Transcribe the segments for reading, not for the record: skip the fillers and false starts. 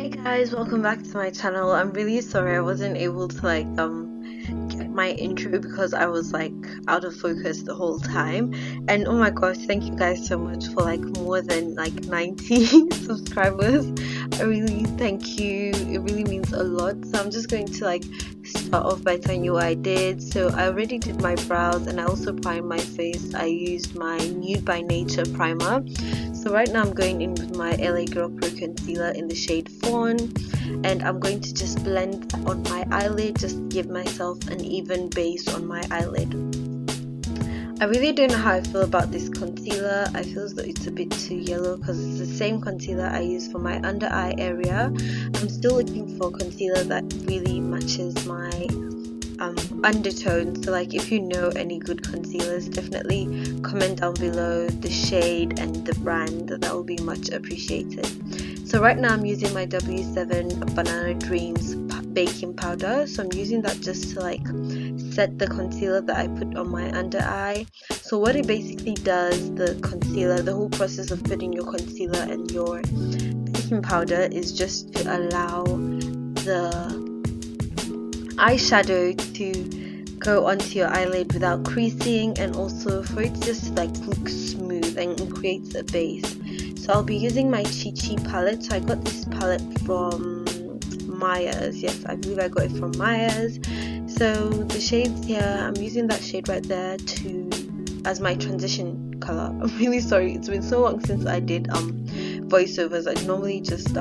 Hey guys, welcome back to my channel. I'm really sorry I wasn't able to get my intro because I was out of focus the whole time. And oh my gosh, thank you guys so much for more than 90 subscribers. I really thank you. It really means a lot. So I'm just going to start off by telling you what I did. So I already did my brows and I also primed my face. I used my Nude by Nature primer. So right now I'm going in with my LA Girl Pro Concealer in the shade Fawn, and I'm going to just blend on my eyelid, just give myself an even base on my eyelid. I really don't know how I feel about this concealer. I feel as though it's a bit too yellow because it's the same concealer I use for my under eye area. I'm still looking for concealer that really matches my undertone. So if you know any good concealers, definitely comment down below the shade and the brand. That will be much appreciated. So right now I'm using my W7 Banana Dreams baking powder. So I'm using that just to set the concealer that I put on my under eye. So what it basically does, the concealer, the whole process of putting your concealer and your baking powder is just to allow the eyeshadow to go onto your eyelid without creasing, and also for it just to look smooth and creates a base. So I'll be using my Chi Chi palette. So I got this palette from Myers. Yes, I believe I got it from Myers. So the shades here, I'm using that shade right there as my transition color. I'm really sorry, it's been so long since I did voiceovers. I normally just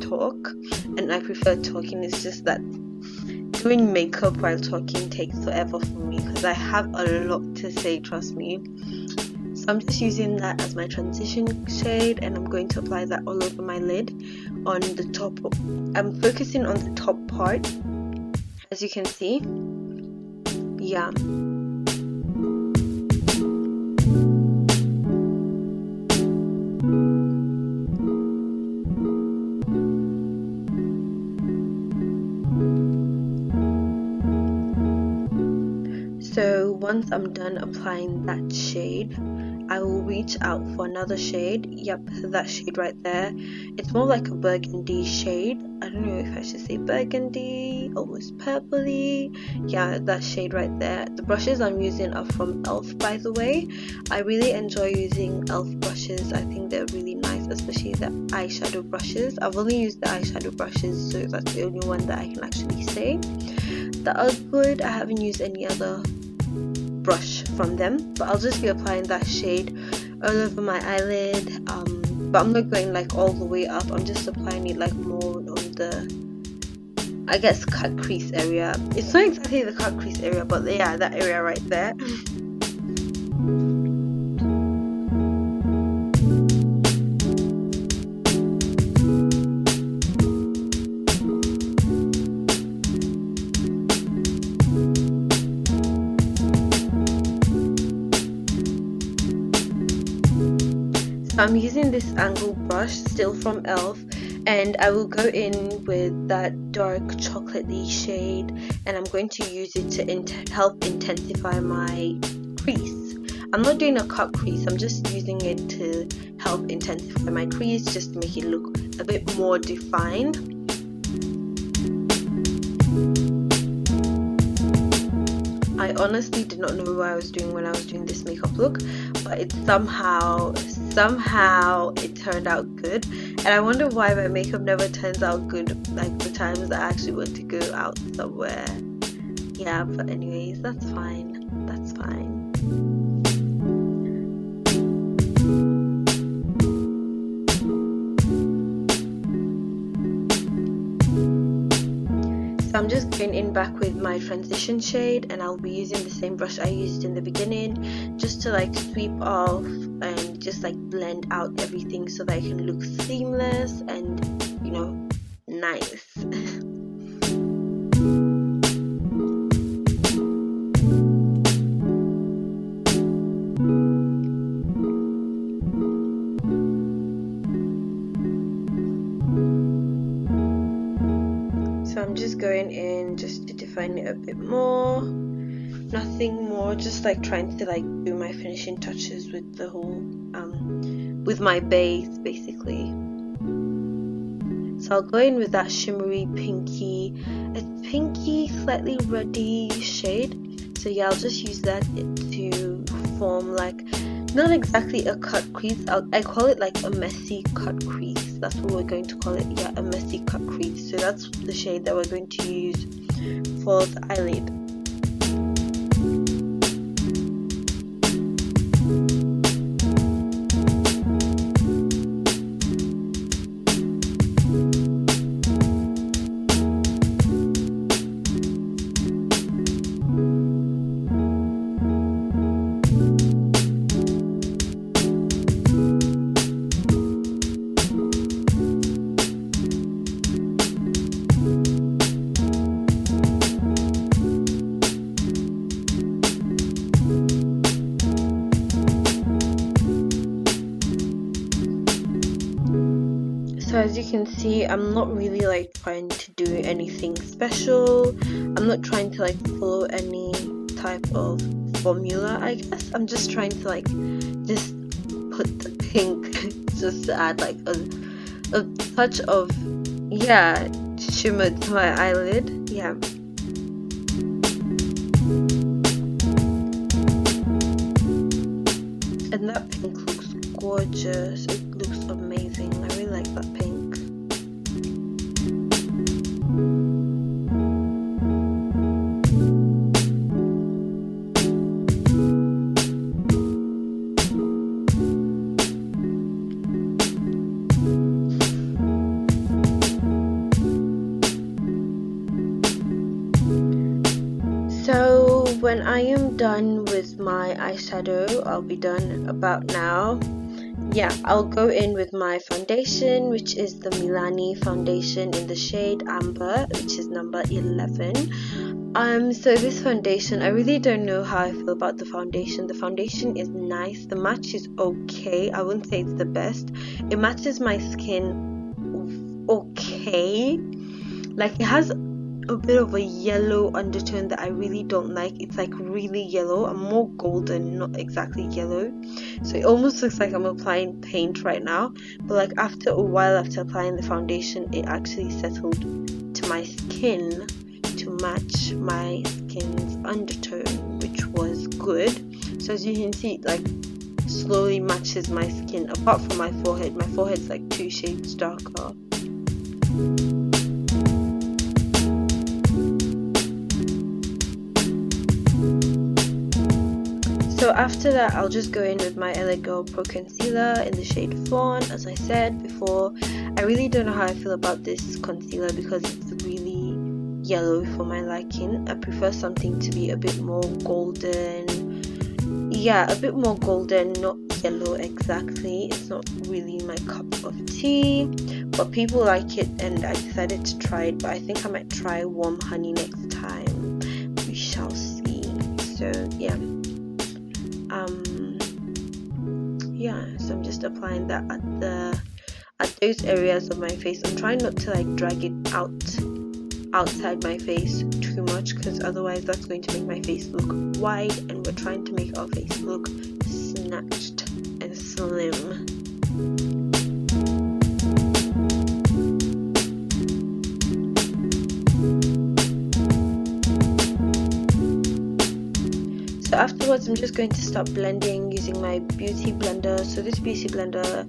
talk, and I prefer talking. It's just that doing makeup while talking takes forever for me because I have a lot to say, trust me. So I'm just using that as my transition shade, and I'm going to apply that all over my lid on the top. I'm focusing on the top part, as you can see. Yeah. So once I'm done applying that shade, I will reach out for another shade. Yep, that shade right there. It's more like a burgundy shade. I don't know if I should say burgundy, almost purpley. Yeah, that shade right there. The brushes I'm using are from e.l.f. by the way. I really enjoy using e.l.f. brushes. I think they're really nice, especially the eyeshadow brushes. I've only used the eyeshadow brushes, so that's the only one that I can actually say that are good. I haven't used any other brush from them, but I'll just be applying that shade all over my eyelid, but I'm not going all the way up. I'm just applying it more on the, I guess, cut crease area. It's not exactly the cut crease area, but yeah, that area right there. I'm using this angle brush, still from e.l.f., and I will go in with that dark chocolatey shade, and I'm going to use it to help intensify my crease. I'm not doing a cut crease, I'm just using it to help intensify my crease, just to make it look a bit more defined. I honestly did not know what I was doing when I was doing this makeup look, but it somehow it turned out good, and I wonder why my makeup never turns out good the times I actually want to go out somewhere. Yeah, but anyways, that's fine. So I'm just going in back with my transition shade, and I'll be using the same brush I used in the beginning, just to sweep off and just blend out everything so that it can look seamless and nice. So I'm just going in just to define it a bit more. Nothing more, just trying to do my finishing touches with the whole with my base basically. So I'll go in with that shimmery pinky, it's pinky slightly reddy shade. So yeah, I'll just use that to form like, not exactly a cut crease, I call it like a messy cut crease. That's what we're going to call it. Yeah, a messy cut crease. So that's the shade that we're going to use for the eyelid. So as you can see, I'm not really like trying to do anything special. I'm not trying to like follow any type of formula, I guess. I'm just trying to like just put the pink just to add like a touch of, yeah, shimmer to my eyelid. Yeah. And that pink looks gorgeous. It looks amazing. I really like that pink. So when I am done with my eyeshadow, I'll be done about now. Yeah, I'll go in with my foundation, which is the Milani foundation in the shade Amber, which is number 11. So this foundation, I really don't know how I feel about the foundation. The foundation is nice. The match is okay. I wouldn't say it's the best. It matches my skin okay. Like, it has a bit of a yellow undertone that I really don't like. It's like really yellow. I'm more golden, not exactly yellow. So it almost looks like I'm applying paint right now. But like after a while, after applying the foundation, it actually settled to my skin to match my skin's undertone, which was good. So as you can see, it like slowly matches my skin, apart from my forehead. My forehead's like 2 shades darker. So after that, I'll just go in with my LA Girl Pro Concealer in the shade Fawn. As I said before, I really don't know how I feel about this concealer because it's really yellow for my liking. I prefer something to be a bit more golden. Yeah, a bit more golden, not yellow exactly. It's not really my cup of tea, but people like it and I decided to try it. But I think I might try Warm Honey next time. We shall see. So yeah. So I'm just applying that at those areas of my face. I'm trying not to like drag it outside my face too much, because otherwise that's going to make my face look wide, and we're trying to make our face look snatched and slim. So afterwards, I'm just going to start blending using my beauty blender. So this beauty blender,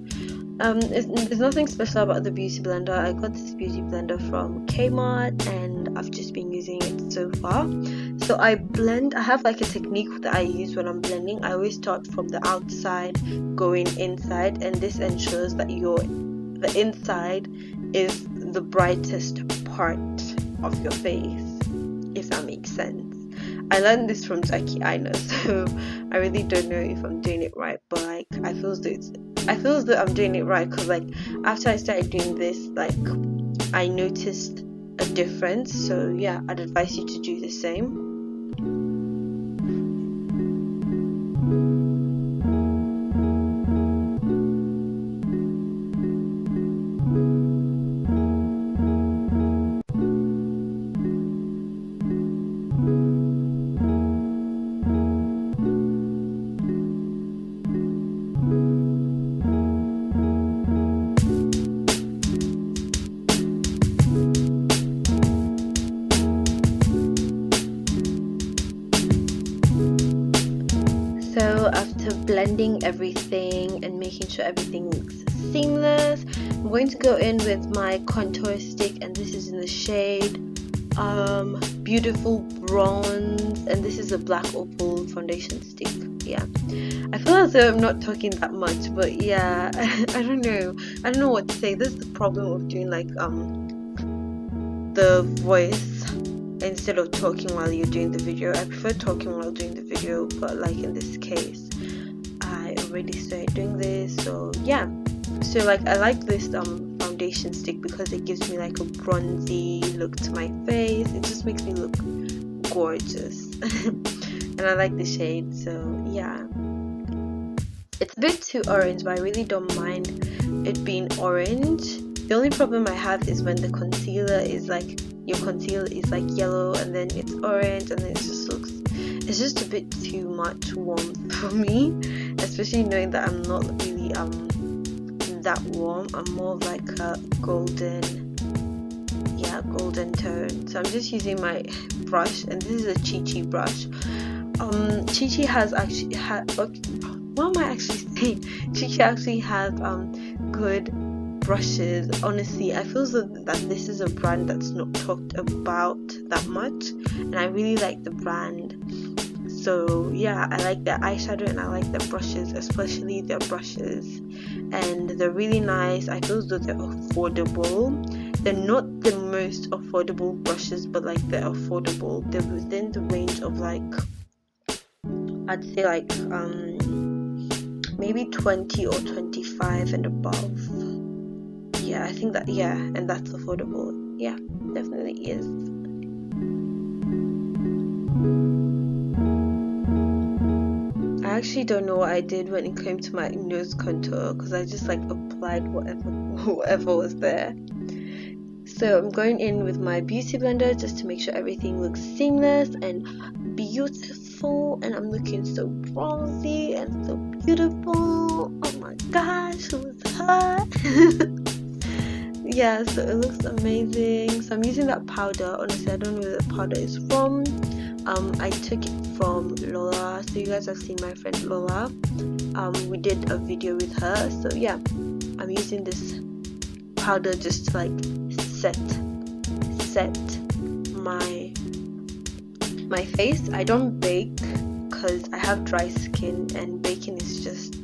there's nothing special about the beauty blender. I got this beauty blender from Kmart and I've just been using it so far. So I have like a technique that I use when I'm blending. I always start from the outside going inside, and this ensures that the inside is the brightest part of your face, if that makes sense. I learned this from Jackie Aina, so I really don't know if I'm doing it right, but like I feel as though I'm doing it right, because like after I started doing this, like I noticed a difference. So yeah, I'd advise you to do the same. blending everything and making sure everything looks seamless. I'm going to go in with my contour stick, and this is in the shade Beautiful Bronze, and this is a black opal foundation stick. Yeah, I feel as though I'm not talking that much, but yeah, I don't know what to say. This is the problem of doing like the voice instead of talking while you're doing the video. I prefer talking while doing the video, but like in this case I already started doing this. So yeah, so like I like this foundation stick because it gives me like a bronzy look to my face. It just makes me look gorgeous. And I like the shade, so yeah. It's a bit too orange, but I really don't mind it being orange. The only problem I have is when the concealer is like, your concealer is like yellow and then it's orange, and then it just looks, it's just a bit too much warmth for me, especially knowing that I'm not really that warm. I'm more of like a golden tone. So I'm just using my brush, and this is a Chi brush. Chi has actually what am I actually saying? Chi actually has good brushes. Honestly, I feel so that this is a brand that's not talked about that much, and I really like the brand. So yeah, I like their eyeshadow and I like their brushes, especially their brushes, and they're really nice. I feel as though they're affordable. They're not the most affordable brushes, but like they're affordable. They're within the range of like, I'd say like maybe 20 or 25 and above. Yeah, I think that, yeah, and that's affordable. Yeah, definitely is. I actually don't know what I did when it came to my nose contour, because I just like applied whatever was there. So I'm going in with my beauty blender just to make sure everything looks seamless and beautiful, and I'm looking so bronzy and so beautiful. Oh my gosh, who's hot? Yeah, so it looks amazing. So I'm using that powder. Honestly, I don't know where the powder is from. I took it from Lola. So you guys have seen my friend Lola. We did a video with her. So yeah, I'm using this powder just to like set my face. I don't bake because I have dry skin, and baking is just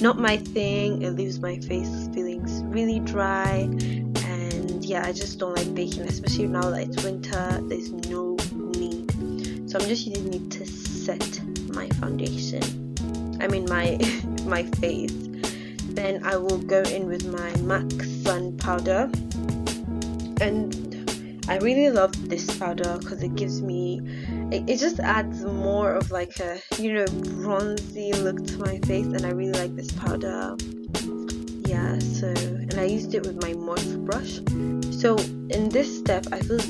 not my thing. It leaves my face feeling really dry, and yeah, I just don't like baking, especially now that it's winter. There's no need, so I'm just using it to set my foundation, I mean my my face. Then I will go in with my MAC Sun powder, and I really love this powder because it gives me, it just adds more of like a, you know, bronzy look to my face, and I really like this powder. Yeah, so, and I used it with my morph brush. So in this step, I feel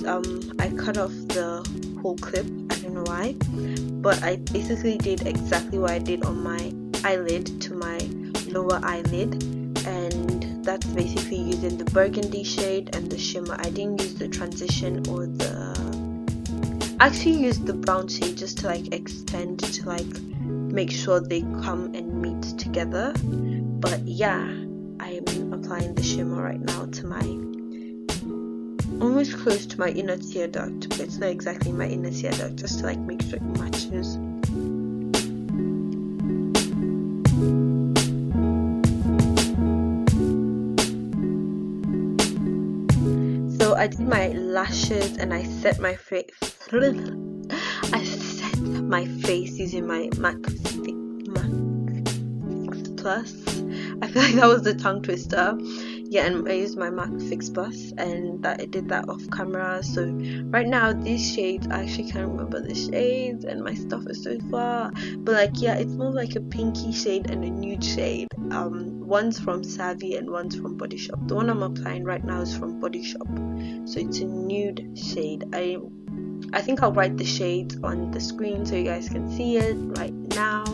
I cut off the whole clip. I don't know why, but I basically did exactly what I did on my eyelid to my lower eyelid, and that's basically using the burgundy shade and the shimmer. I didn't use the transition or the, I actually used the brown shade just to like extend, to like make sure they come and meet together. But yeah, I am applying the shimmer right now to my, almost close to my inner tear duct, but it's not exactly my inner tear duct, just to like make sure it matches. I did my lashes and I set my face. I set my face using my MAC Plus. I feel like that was the tongue twister. Yeah, and I used my MAC Fix Plus, and that I did that off camera. So right now these shades, I actually can't remember the shades, and my stuff is so far. But like, yeah, it's more like a pinky shade and a nude shade. One's from Savvy and one's from Body Shop. The one I'm applying right now is from Body Shop, so it's a nude shade. I think I'll write the shades on the screen so you guys can see it right now.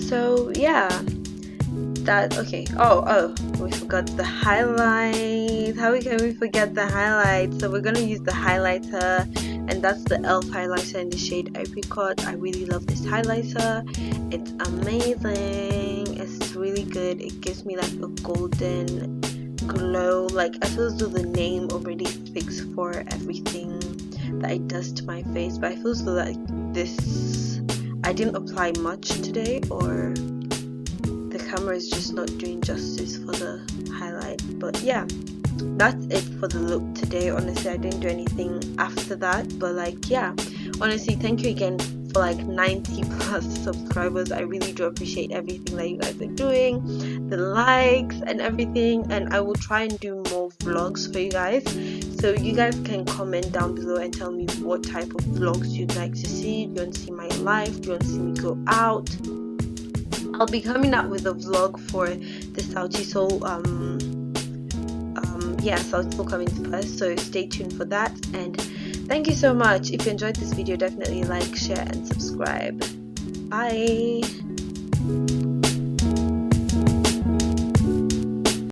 So yeah, that, okay. Oh, we forgot the highlight. How can we forget the highlight? So we're gonna use the highlighter, and that's the elf highlighter in the shade Apricot. I really love this highlighter. It's amazing. It's really good. It gives me like a golden glow. Like I feel as though the name already speaks for everything that it does to my face, but I feel as though that this, I didn't apply much today, or the camera is just not doing justice for the highlight. But yeah, that's it for the look today. Honestly, I didn't do anything after that, but like, yeah, honestly, thank you again for like 90 plus subscribers. I really do appreciate everything that you guys are doing, the likes and everything, and I will try and do more vlogs for you guys. So you guys can comment down below and tell me what type of vlogs you'd like to see. Do you want to see my life? Do you want to see me go out? I'll be coming out with a vlog for the Sauti Soul yeah, Sauti Soul coming first, so stay tuned for that. And thank you so much. If you enjoyed this video, definitely like, share and subscribe. Bye.